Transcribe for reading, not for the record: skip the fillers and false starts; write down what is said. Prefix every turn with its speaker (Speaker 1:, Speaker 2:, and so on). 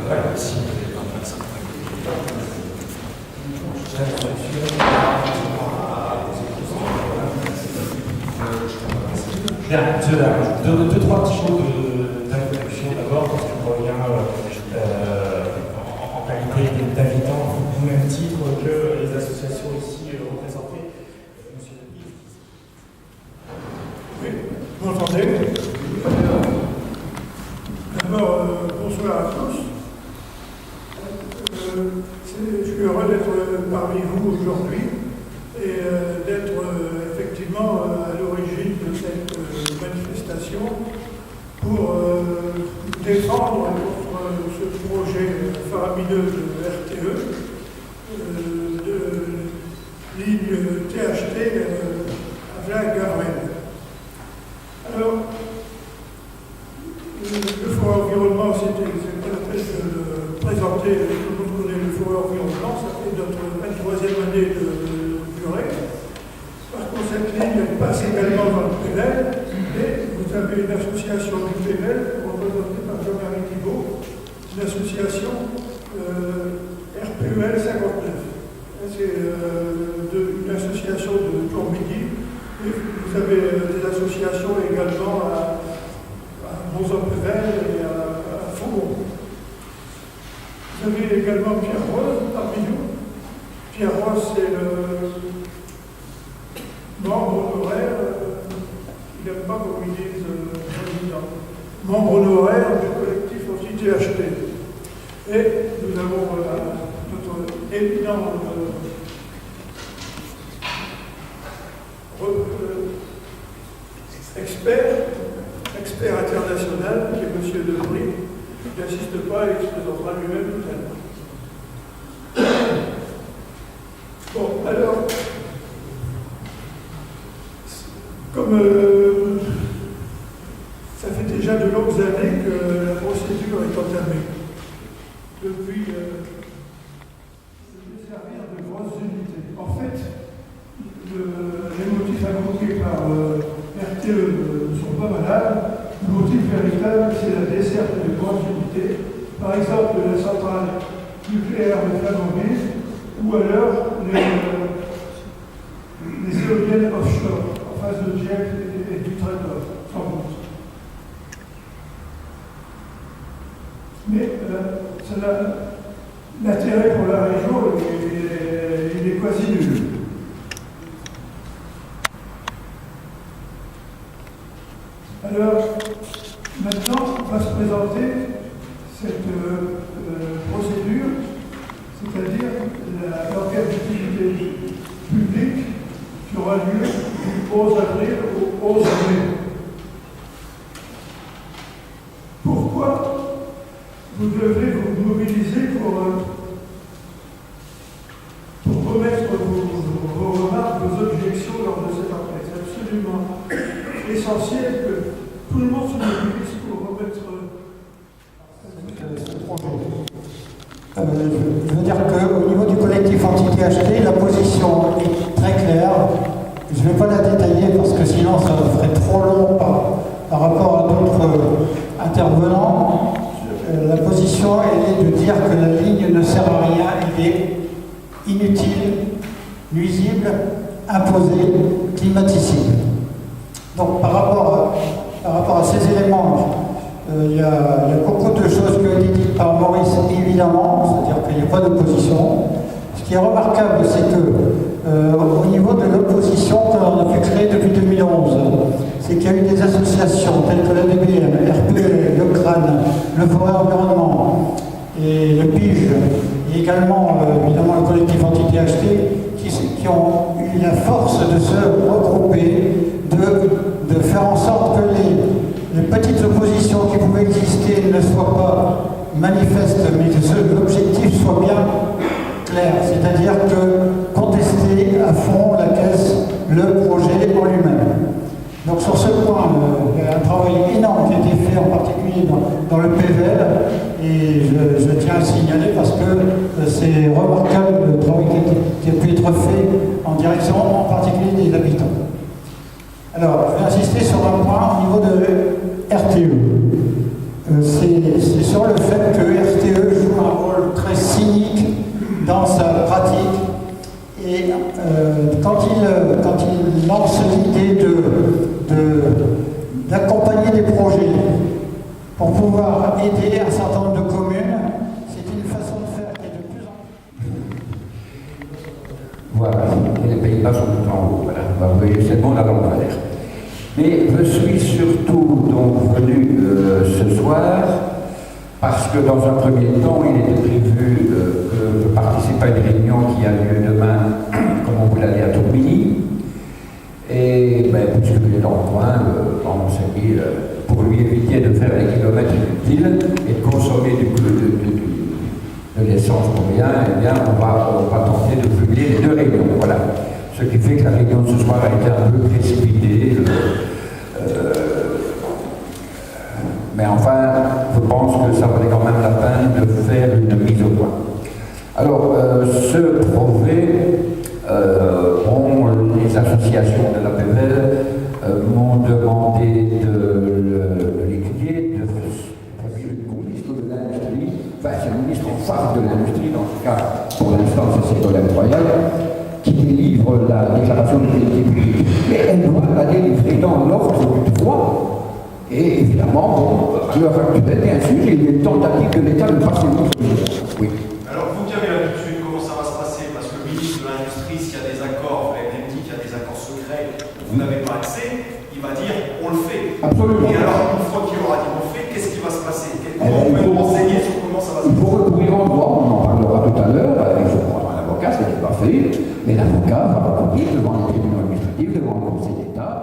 Speaker 1: Bien, deux, trois petits mots d'introduction d'abord, parce qu'on revient en qualité d'invitant au même titre que les associations ici représentées. Monsieur le
Speaker 2: Oui, vous m'entendez? D'abord, bonsoir à tous. Je suis heureux d'être parmi vous aujourd'hui et d'être effectivement à l'origine de cette manifestation pour défendre contre ce projet faramineux de RTE, de ligne THT Avelin-Gavrelle. Alors, le Forum Environnement, c'était la peine de le présenter, tout le monde connaît le Forum Environnement, ça fait notre 23e année de durée. Par contre, cette ligne passe également dans le PNL, et vous avez une association du PNL, représentée par Jean-Marie Thibault, une association RPEL 59. C'est une association de Tourmidi, et vous avez des associations également à Monzon-Pével et à Faubourg. Vous avez également Pierre Rose parmi nous. Pierre Rose, c'est le membre honoraire, il n'aime pas qu'on lui dise président, membre honoraire du collectif anti-THT. Et nous avons notre éminent expert international, qui est M. Debris, qui n'insiste pas et qui se présentera lui-même tout à l'heure. Bon, alors, comme ça fait déjà de longues années que la procédure est entamée, depuis servir de grosses unités. En fait, les motifs invoqués par RTE ne sont pas valables. Le motif véritable, c'est la desserte de grandes unités, par exemple de la centrale nucléaire de Flamanville, ou alors les éoliennes offshore, en face de Dieppe et du Tréport, sans doute. Mais l'intérêt pour la région, il est quasi nul. Alors, maintenant, va se présenter cette procédure, c'est-à-dire l'enquête d'utilité publique qui aura lieu du 11 avril au 11 mai. Pourquoi vous devrez vous mobiliser pour remettre vos remarques, vos objections lors de cette enquête? C'est absolument essentiel que tout le monde se mobilise pour remettre ce projet.
Speaker 3: Je veux dire qu'au niveau du collectif anti-THT, la position est très claire. Je ne vais pas la détailler parce que sinon ça ferait trop long par rapport à d'autres intervenants. La position elle est de dire que la ligne ne sert à rien, elle est inutile, nuisible, imposée, climaticide. Donc par rapport à ces éléments, il y a beaucoup de choses qui ont été dites par Maurice, évidemment, c'est-à-dire qu'il n'y a pas d'opposition. Ce qui est remarquable, c'est que au niveau de l'opposition qu'on a pu créer depuis 2011, c'est qu'il y a eu des associations telles que la DBM, RPE, le CRAN, le Forum Environnement et le PIGE, et également évidemment le collectif anti-THT, qui ont eu la force de se regrouper, de faire en sorte que les petites oppositions qui pouvaient exister ne soient pas manifestes, mais que l'objectif soit bien clair, c'est-à-dire que contester à fond la caisse le projet en lui-même. Donc sur ce point, il y a un travail énorme qui a été fait, en particulier dans le PVL, et je tiens à le signaler parce que c'est remarquable le travail qui a pu être fait en direction en particulier des habitants. Alors, je vais insister sur un point au niveau de RTE. c'est sur le fait que RTE joue un rôle très cynique dans sa pratique. Et quand il lance l'idée d'accompagner des projets pour pouvoir aider un certain nombre de communes, c'est une façon de faire qui est de plus en plus.
Speaker 4: Voilà, et les Pays-Bas sont tout en haut. Voilà. Bah, vous voyez, c'est bon la langue à l'air. Mais je suis surtout donc venu ce soir parce que dans un premier temps, il était prévu que je participe à une réunion qui a lieu demain, comme on vous l'a dit, à Tourmilly. Et ben, puisque il est dans le coin, on s'est dit, pour lui éviter de faire les kilomètres inutiles et de consommer de l'essence pour rien, eh bien, on va tenter de publier les deux réunions. Voilà. Ce qui fait que la réunion de ce soir a été un peu précipitée. Mais enfin, je pense que ça valait quand même la peine de faire une mise au point. Alors, ce projet, les associations de la PVL m'ont demandé de l'étudier, de faire une ministre de l'Industrie, enfin c'est le ministre en charge de l'Industrie, dans ce cas, pour l'instant c'est Ségolène Royal, qui délivre la déclaration de qualité publique. Mais elle doit la délivrer dans l'ordre du droit. Et évidemment, bon, à l'heure actuelle, bien sûr, il y a une tentative de l'État de passer une autre. Oui.
Speaker 5: Alors, vous qui avez l'habitude, comment ça va se passer? Parce que le ministre de l'Industrie, s'il y a des accords, vous l'avez même dit qu'il y a des accords secrets, vous n'avez pas accès, il va dire on le fait.
Speaker 4: Absolument.
Speaker 5: Et alors, une fois qu'il aura dit on le fait, qu'est-ce qui va se passer? Comment vous pouvez nous renseigner sur comment ça va se passer?
Speaker 4: Il faut recourir en droit, on en parlera tout à l'heure, il faut prendre un avocat, ce n'est pas fait, mais l'avocat va recourir devant les tribunaux administratifs, devant le Conseil d'État.